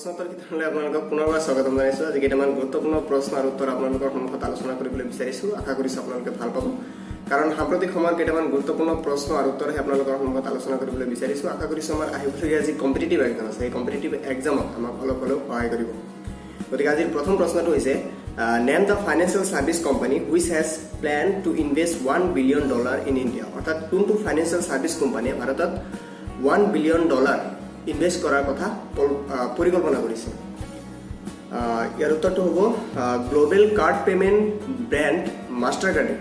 প্ৰশ্নোত্তৰ কিতাপলৈ আপোনালোকক পুনৰবাৰ স্বাগতম জনাইছোঁ। আজি কেইটামান গুৰুত্বপূৰ্ণ প্ৰশ্ন আৰু উত্তৰ আপোনালোকৰ সন্মুখত আলোচনা কৰিবলৈ বিচাৰিছোঁ। আশা কৰিছোঁ আপোনালোকে ভাল পাব, কাৰণ সাম্প্ৰতিক সময়ত কেইটামান গুৰুত্বপূৰ্ণ প্ৰশ্ন আৰু উত্তৰহে আপোনালোকৰ সন্মুখত আলোচনা কৰিবলৈ বিচাৰিছোঁ। আশা কৰিছোঁ আমাৰ আহিবলগীয়া যি কম্পিটিটিভ এক্সাম আছে, সেই কম্পিটিটিভ এক্সামত আমাক অলপ হ'লেও সহায় কৰিব। গতিকে আজিৰ প্ৰথম প্ৰশ্নটো হৈছে name the financial services company which has plan to invest $1 billion in India. অৰ্থাৎ কোনটো ফাইনেন্সিয়েল ছাৰ্ভিচ কোম্পানীয়ে ভাৰতত $1 billion ইনভেষ্ট কৰাৰ কথা পৰিকল্পনা কৰিছে। ইয়াৰ উত্তৰটো হ'ব global card payment brand master কাৰ্ডে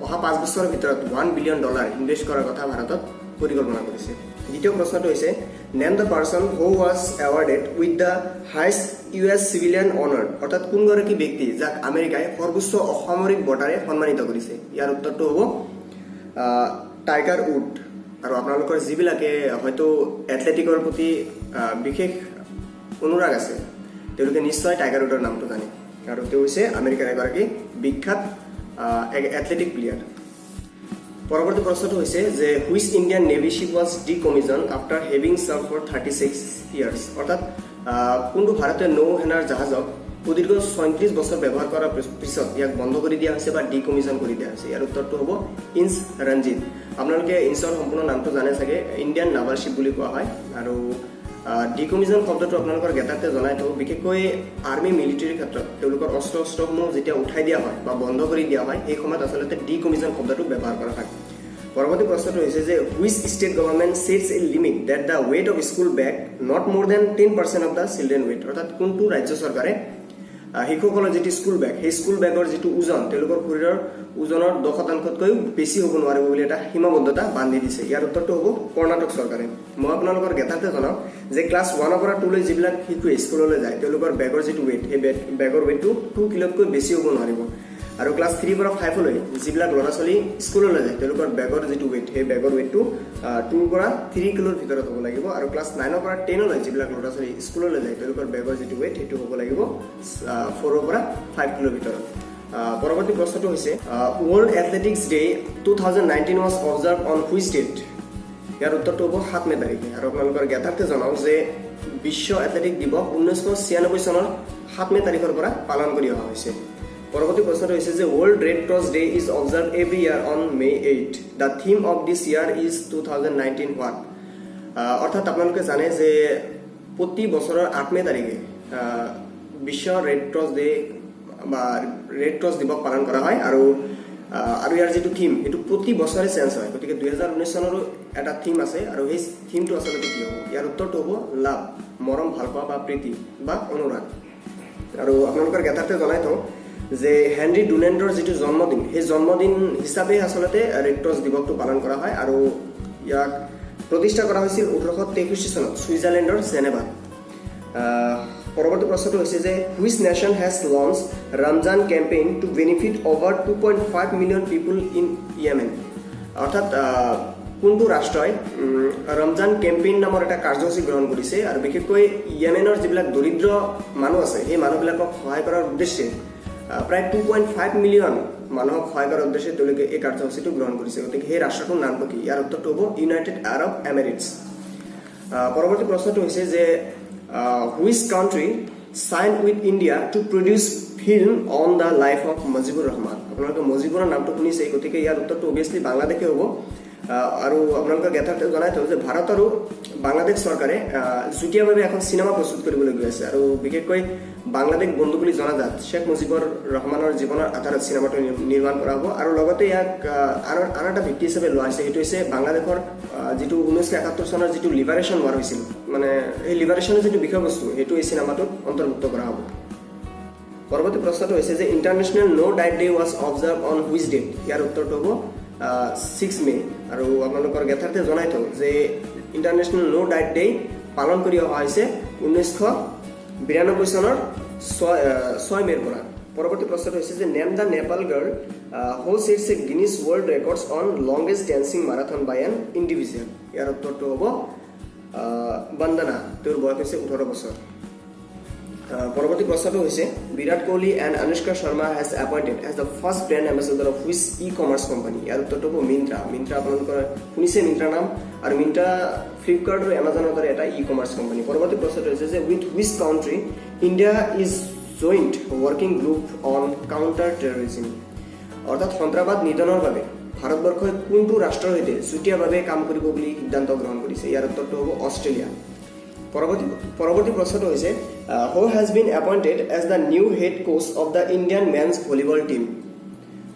অহা 5 বছৰৰ ভিতৰত $1 billion ইনভেষ্ট কৰাৰ কথা ভাৰতত পৰিকল্পনা কৰিছে। দ্বিতীয় প্ৰশ্নটো হৈছে name the person who was awarded with the highest US civilian অনাৰ। অৰ্থাৎ কোনগৰাকী ব্যক্তি যাক আমেৰিকাই সৰ্বোচ্চ অসামৰিক বঁটাৰে সন্মানিত কৰিছে। ইয়াৰ উত্তৰটো হ'ব টাইগাৰ উড। আৰু আপোনালোকৰ যিবিলাকে হয়তো এথলেটিকৰ প্ৰতি বিশেষ অনুৰাগ আছে তেওঁলোকে নিশ্চয় টাইগাৰ উডৰ নামটো জানে, আৰু তেওঁ হৈছে আমেৰিকাৰ এগৰাকী বিখ্যাত এথলেটিক প্লেয়াৰ। পৰৱৰ্তী প্ৰশ্নটো হৈছে যে which Indian navy ship was decommission after having serve for 36 years। অৰ্থাৎ কোনটো ভাৰতীয় নৌ সেনাৰ জাহাজক সুদীৰ্ঘ 37 বছৰ ব্যৱহাৰ কৰাৰ পিছত ইয়াক বন্ধ কৰি দিয়া হৈছে বা ডিকমিছন কৰি দিয়া হৈছে। ইয়াৰ উত্তৰটো হ'ব ইন্স ৰঞ্জিত। আপোনালোকে ইন্সৰ সম্পূৰ্ণ নামটো জানে চাগে, ইণ্ডিয়ান নাভাল শ্বিপ বুলি কোৱা হয়। আৰু ডিকমিছন শব্দটো আপোনালোকৰ জ্ঞাতাৰ্থে জনাই থওঁ, বিশেষকৈ আৰ্মি মিলিটাৰীৰ ক্ষেত্ৰত তেওঁলোকৰ অস্ত্ৰসমূহ যেতিয়া উঠাই দিয়া হয় বা বন্ধ কৰি দিয়া হয় সেই সময়ত আচলতে ডিকমিছন শব্দটো ব্যৱহাৰ কৰা হয়। পৰৱৰ্তী প্ৰশ্নটো হৈছে যে which state government sets a limit date the weight of school bag not more than 10% of the children weight. অৰ্থাৎ কোনটো ৰাজ্য চৰকাৰে শিশুসকলৰ যিটো স্কুল বেগ, সেই স্কুল বেগৰ যিটো ওজন তেওঁলোকৰ শৰীৰৰ ওজনৰ 10%তকৈও বেছি হ'ব নোৱাৰিব বুলি এটা সীমাবদ্ধতা বান্ধি দিছে। ইয়াৰ উত্তৰটো হ'ব কৰ্ণাটক চৰকাৰে। মই আপোনালোকৰ জ্ঞাতাৰ্থে জনাওঁ যে ক্লাছ 1 পৰা 2 লৈ যিবিলাক শিশুৱে স্কুললৈ যায় তেওঁলোকৰ বেগৰ যিটো ৱেইট, সেই বেগৰ ৱেইটটো 2 কিলোতকৈ বেছি হ'ব নোৱাৰিব। আৰু ক্লাছ 3 পৰা 5 লৈ যিবিলাক ল'ৰা ছোৱালী স্কুললৈ যায় তেওঁলোকৰ বেগৰ যিটো ৱেইট, সেই বেগৰ ৱেইটটো 2 পৰা 3 কিলোৰ ভিতৰত হ'ব লাগিব। আৰু ক্লাছ 9 পৰা 10 লৈ যিবিলাক ল'ৰা ছোৱালী স্কুললৈ যায় তেওঁলোকৰ বেগৰ যিটো ৱেইট সেইটো হ'ব লাগিব 4 পৰা 5 কিলোৰ ভিতৰত। পৰৱৰ্তী প্ৰশ্নটো হৈছে world athletics day 2019 was observe on which date. ইয়াৰ উত্তৰটো হ'ব 7 মে তাৰিখে। আৰু আপোনালোকৰ জ্ঞাতাৰ্থে জনাওঁ যে বিশ্ব এথলেটিক দিৱস 1996 চনৰ 7 মে তাৰিখৰ পৰা পালন কৰি অহা হৈছে। পৰৱৰ্তী প্ৰশ্নটো হৈছে যে world red cross day is observe every year on May 8। The theme of this year is 2019 what. অৰ্থাৎ আপোনালোকে জানে যে প্ৰতি বছৰৰ 8 মে তাৰিখে বিশ্ব ৰেড ক্ৰছ ডে বা ৰেড ক্ৰছ দিৱস পালন কৰা হয়। আৰু ইয়াৰ যিটো থিম সেইটো প্ৰতি বছৰে চেঞ্জ হয়। গতিকে 2019 চনৰো এটা থিম আছে, আৰু সেই থিমটো আচলতে কি হ'ব? ইয়াৰ উত্তৰটো হ'ব লাভ, মৰম, ভাল পোৱা বা প্ৰীতি বা অনুৰাগ। আৰু আপোনালোকৰ জ্ঞাতাৰ্থে জনাই থওঁ যে হেনৰি ডুনেণ্টৰ যিটো জন্মদিন, সেই জন্মদিন হিচাপে আচলতে ৰেড ক্ৰছ দিৱসটো পালন কৰা হয়। আৰু ইয়াক প্ৰতিষ্ঠা কৰা হৈছিল 1863 চনত ছুইজাৰলেণ্ডৰ জেনেভাত। পৰৱৰ্তী প্ৰশ্নটো হৈছে যে which nation has launch Ramzan campaign to benefit over 2.5 million people in Yemen. অৰ্থাৎ কোনটো ৰাষ্ট্ৰই ৰমজান কেম্পেইন নামৰ এটা কাৰ্যসূচী গ্ৰহণ কৰিছে, আৰু বিশেষকৈ য়েমেনৰ যিবিলাক দৰিদ্ৰ মানুহ আছে সেই মানুহবিলাকক সহায় কৰাৰ উদ্দেশ্যে প্ৰায় 2.5 মিলিয়ন মানুহক সহায় কৰাৰ উদ্দেশ্যে তেওঁলোকে এই কাৰ্যসূচীটো গ্ৰহণ কৰিছে। গতিকে সেই ৰাষ্ট্ৰটোৰ নামটো কি? ইয়াৰ উত্তৰটো হ'ব ইউনাইটেড আৰব এমিৰেটছ। পৰৱৰ্তী প্ৰশ্নটো হৈছে যে which country sign with India to produce film on the life of Mujibur Rahman. আপোনালোকে মুজিবুৰৰ নামটো শুনিছে, গতিকে ইয়াৰ উত্তৰটো অভিয়াছলি বাংলাদেশে হ'ব। আৰু আপোনালোকে জ্ঞাতাৰ্থে জনাই থওঁ যে ভাৰত আৰু বাংলাদেশ চৰকাৰে যুটীয়াভাৱে এখন চিনেমা প্ৰস্তুত কৰিবলৈ গৈ আছে। আৰু বিশেষকৈ বাংলাদেশ বন্ধু বুলি জনাজাত শ্বেখ মুজিবুৰ ৰহমানৰ জীৱনৰ আধাৰত চিনেমাটো নিৰ্মাণ কৰা হ'ব। আৰু লগতে ইয়াক আন এটা ভিত্তি হিচাপে লোৱা হৈছে, সেইটো হৈছে বাংলাদেশৰ যিটো 1971 চনৰ যিটো লিবাৰেশ্যন ৱাৰ হৈছিল, মানে সেই লিবাৰেশ্যনৰ যিটো বিষয়বস্তু সেইটো এই চিনেমাটোত অন্তৰ্ভুক্ত কৰা হ'ব। পৰৱৰ্তী প্ৰশ্নটো হৈছে যে international no' diet day was observe on which date. ইয়াৰ উত্তৰটো হ'ব 6 মে। আৰু আপোনালোকৰ জ্ঞাতাৰ্থে জনাই থওঁ যে ইণ্টাৰনেশ্যনেল ন' ডায়েট ডে পালন কৰি অহা হৈছে 1992 চনৰ 6 মেৰ পৰা। পৰৱৰ্তী প্ৰশ্নটো হৈছে যে name the Nepal girl who sets a Guinness world records on longest dancing marathon by an individual. ইয়াৰ উত্তৰটো হ'ব বন্দনা। তেওঁৰ বয়স হৈছে 18 বছৰ। পৰৱৰ্তী প্ৰশ্নটো হৈছে Virat Kohli and Anushka Sharma has appointed as the first brand ambassador of which e-commerce company. ইয়াৰ উত্তৰটো হ'ব মিন্ত্ৰা। মিন্ত্ৰা আপোনালোকৰ শুনিছে মিন্ত্ৰা নাম, আৰু মিন্ত্ৰা ফ্লিপকাৰ্ট আৰু এমাজনৰ দৰে এটা ই-কমাৰ্চ কোম্পানী। পৰৱৰ্তী প্ৰশ্নটো হৈছে যে with which country India is joint working group on counter terrorism. অৰ্থাৎ সন্ত্ৰাসবাদ নিধনৰ বাবে ভাৰতবৰ্ষই কোনটো ৰাষ্ট্ৰৰ সৈতে যুটীয়াভাৱে কাম কৰিব বুলি সিদ্ধান্ত গ্ৰহণ কৰিছে। ইয়াৰ উত্তৰটো হ'ব অষ্ট্ৰেলিয়া। পৰৱৰ্তী প্ৰশ্নটো হৈছে who has been appointed as the new head coach of the Indian men's volleyball team.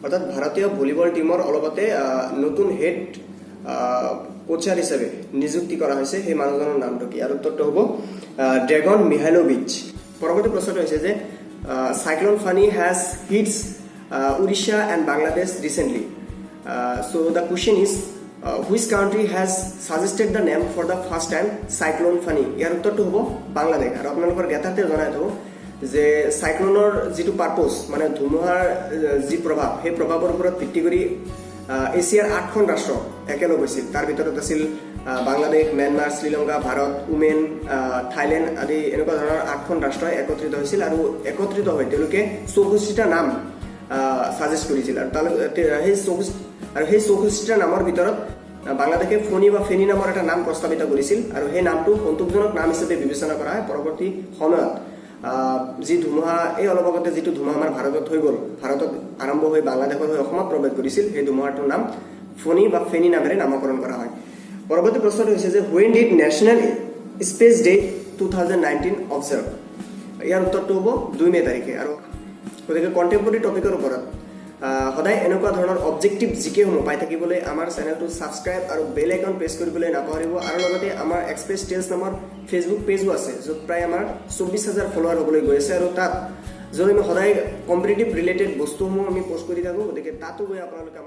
অৰ্থাৎ ভাৰতীয় ভলীবল টিমৰ অলপতে নতুন হেড কোচাৰ হিচাপে নিযুক্তি কৰা হৈছে, সেই মানুহজনৰ নামটো কি? ইয়াৰ উত্তৰটো হ'ব ড্ৰেগন মিহাইলোভিচ। পৰৱৰ্তী প্ৰশ্নটো হৈছে যে cyclone funny has hits Orissa and Bangladesh recently. So the question is which country has suggested the name for the first time cyclone Fani? ইয়াৰ উত্তৰটো হ'ব বাংলাদেশ। আৰু আপোনালোকৰ জ্ঞাতাৰ্থে জনাই থব যে চাইক্লনৰ যিটো পাৰ্পজ মানে ধুমুহাৰ যি প্ৰভাৱ, সেই প্ৰভাৱৰ ওপৰত ভিত্তি কৰি এছিয়াৰ 8খন ৰাষ্ট্ৰ একেলগ হৈছিল। তাৰ ভিতৰত আছিল Bangladesh, Myanmar, Sri Lanka, Bharat, women, Thailand আদি এনেকুৱা ধৰণৰ 8খন ৰাষ্ট্ৰই একত্ৰিত হৈছিল, আৰু একত্ৰিত হৈ তেওঁলোকে 64টা নাম সাজেষ্ট কৰিছিল। আৰু সেই 64টা নামৰ ভিতৰত বাংলাদেশে ফণী বা ফেনী নামৰ এটা নাম প্ৰস্তাৱিত কৰিছিল, আৰু সেই নামটো সন্তোষজনক নাম হিচাপে বিবেচনা কৰা হয়। পৰৱৰ্তী সময়ত যি ধুমুহা, এই অলপ আগতে যিটো ধুমুহা আমাৰ ভাৰতত হৈ গ'ল, ভাৰতত আৰম্ভ হৈ বাংলাদেশত হৈ অসমত প্ৰৱেশ কৰিছিল, সেই ধুমুহাটোৰ নাম ফণী বা ফেনী নামেৰে নামকৰণ কৰা হয়। পৰৱৰ্তী প্ৰশ্নটো হৈছে যে when did national sports day 2019 observe. ইয়াৰ উত্তৰটো হ'ব 2 মে তাৰিখে। আৰু গতিকে কণ্টেম্পৰেৰী টপিকৰ ওপৰত সদায় এনেকুৱা ধৰণৰ অবজেক্টিভ জিকেসমূহ পাই থাকিবলৈ আমাৰ চেনেলটো ছাবস্ক্ৰাইব আৰু বেল আইকন প্ৰেছ কৰিবলৈ নাপাহৰিব। আৰু লগতে আমাৰ এক্সপ্ৰেছ টেলছ নামৰ ফেচবুক পেজো আছে, য'ত প্ৰায় আমাৰ 24,000 ফলোৱাৰ হ'বলৈ গৈ আছে, আৰু তাত য'ত আমি সদায় কম্পিটিটিভ ৰিলেটেড বস্তুসমূহ আমি পষ্ট কৰি থাকোঁ। গতিকে তাতো গৈ আপোনালোকে